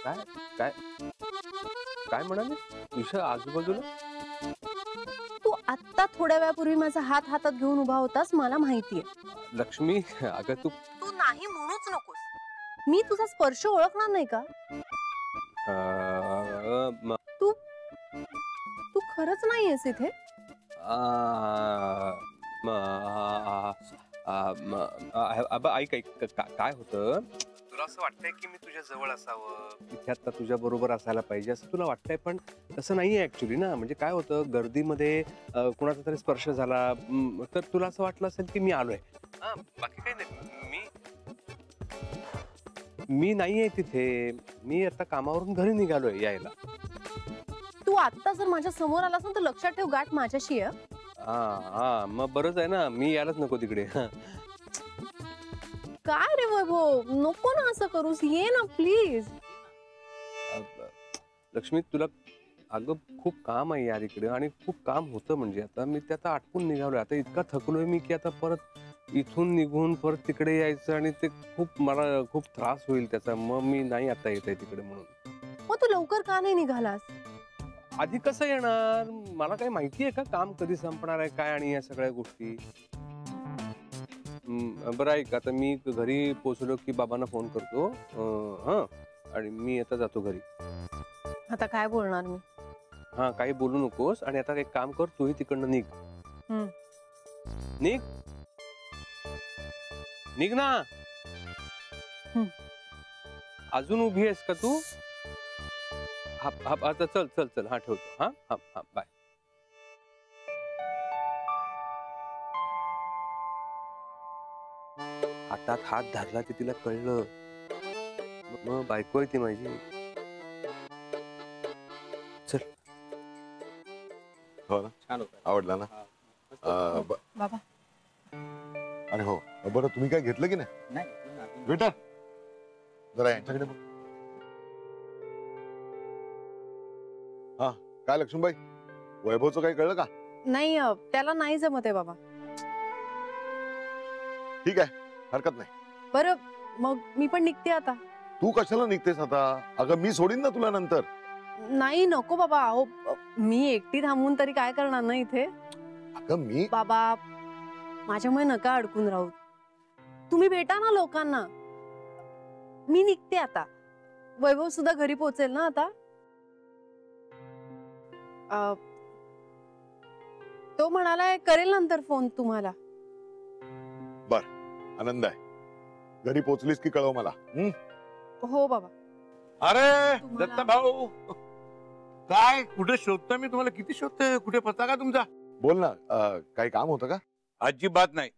काय काय काय म्हणाले तुझ्या आजूबाजूला? तू आत्ता थोड्या वेळापूर्वी माझा हात हातात घेऊन उभा होतास, मला माहितीये. लक्ष्मी अगं तू तू नाही म्हणूच नकोस. मी तुझा स्पर्श ओळखणार नाही का? तू तू खरंच नाहीयेस इथे? ऐक ऐक काय होतं, तुला असं वाटतंय की मी तुझ्या जवळ असावं, इथे आता तुझ्या बरोबर असायला पाहिजे असं तुला वाटतंय, पण तसं नाहीये ऍक्च्युली ना. म्हणजे काय होतं, गर्दीमध्ये कुणाचा तरी स्पर्श झाला तर तुला असं वाटलं असेल की मी आलोय. बाकी काही नाही. मी नाहीये तिथे. मी आता कामावरून घरी निघालोय यायला. तू आता जर माझ्या समोर आलास ना तर लक्षात ठेव, गाठ माझ्याशी आहे. हा मग बरंच आहे ना, मी यायलाच नको तिकडे. काय रे वैभव, नको ना असं करूस, ये ना प्लीज. लक्ष्मी तुला अगं खूप काम आहे यार इकडे, आणि खूप काम होतं. म्हणजे आता मी ते आता आटपून निघालोय. आता इतका थकलोय मी की आता परत इथून निघून परत तिकडे यायचं, आणि ते मला खूप त्रास होईल त्याचा. मग मी नाही आता येत आहे तिकडे म्हणून. मग तू लवकर का नाही निघालास? आधी कसं येणार, मला काही माहिती आहे का काम कधी संपणार आहे काय आणि या सगळ्या गोष्टी. बरं ऐक, आता मी घरी पोहोचलो की बाबांना फोन करतो. हा, आणि मी आता जातो घरी. आता काय बोलणार मी? हा, काही बोलू नकोस. आणि आता एक काम कर, तूही तिकडनं निघ. निघ निघ ना. अजून उभी आहेस का तू? आता चल चल चल. हा ठेवतो. हा हा हा, बाय. हातात हात धरला ते तिला कळलं. मग बायको आहे ती माझी. चल. हो ना, छान होता, आवडला ना बाबा? आणि हो बरं, तुम्ही काय घेतलं की नाही? वेटर जरा यांच्याकडे बघ. हा, काय लक्ष्मीबाई, वैभवचं काही कळलं का? नाही, त्याला नाही जमत आहे बाबा. ठीक आहे, हरकत नाही. बरं मग मी पण निघते आता. तू कशाला निघतेस आता? अगं मी सोडीन ना तुला नंतर. नाही नको बाबा, अहो मी एकटी थांबून तरी काय करणार ना इथे. अगं मी बाबा, माझ्यामुळे नका अडकून राहू. तुम्ही भेटा ना लोकांना. मी निघते आता. वैभव सुद्धा घरी पोहोचेल ना आता. तो म्हणालाय करेल नंतर फोन तुम्हाला. बर, आनंद आहे. घरी पोहोचलीस की कळव मला. हो बाबा. अरे दत्ता भाऊ, काय कुठे शोधतोय मी तुम्हाला? किती शोधतोय, कुठे पत्ता का तुमचा? बोल ना, काही काम होतं का? अजिबात नाही.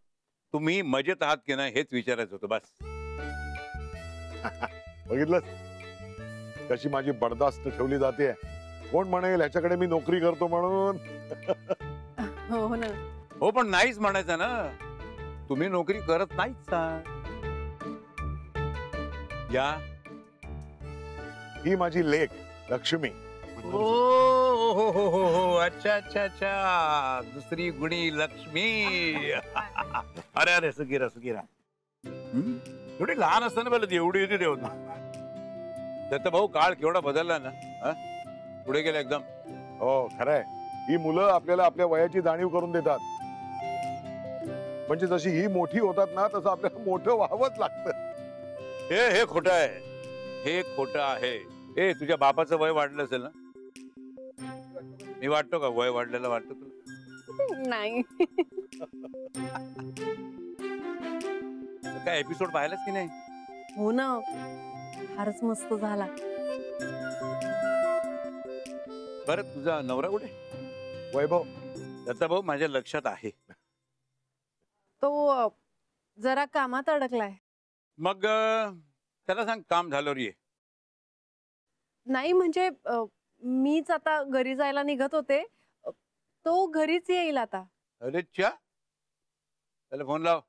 तुम्ही मजेत आहात की नाही हेच विचारायचं होतं बस. बघितलंस कशी माझी बडदास्त ठेवली जाते. कोण म्हणेल ह्याच्याकडे मी नोकरी करतो म्हणून. हो ना. हो, पण नाहीच म्हणायचं ना. तुम्ही नोकरी करत नाहीच. या, ही माझी लेक लक्ष्मी. हो हो हो हो हो, अच्छा अच्छा अच्छा, दुसरी गुणी लक्ष्मी. अरे अरे, सुखीरा सुखीरा. एवढी लहान असताना बोलत एवढी होती देऊ ना. दत्ता भाऊ, काळ केवढा बदलला ना. पुढे गेला एकदम. हो, खरंय. ही मुलं आपल्याला आपल्या वयाची जाणीव करून देतात. म्हणजे जशी ही मोठी होतात ना, तसं आपल्याला मोठं व्हावंच लागतं. हे खोटं आहे. हे खोटं आहे. हे तुझ्या बापाचं वय वाढलं असेल ना. मी वाटतो का वय वाढलेलं वाटतं तुला? नाही. काय एपिसोड पाहिलास की नाही? हो ना, फारच मस्त झाला. बरं, तुझा नवरा कुठे? वैभव. दत्ता भाऊ, माझ्या लक्षात आहे. तो जरा कामात अडकलाय. मग त्याला सांग काम झाल्यावर ये. नाही म्हणजे मीच आता घरी जायला निघत होते. तो घरीच येईल आता. अरे च्या, त्याला फोन लाव.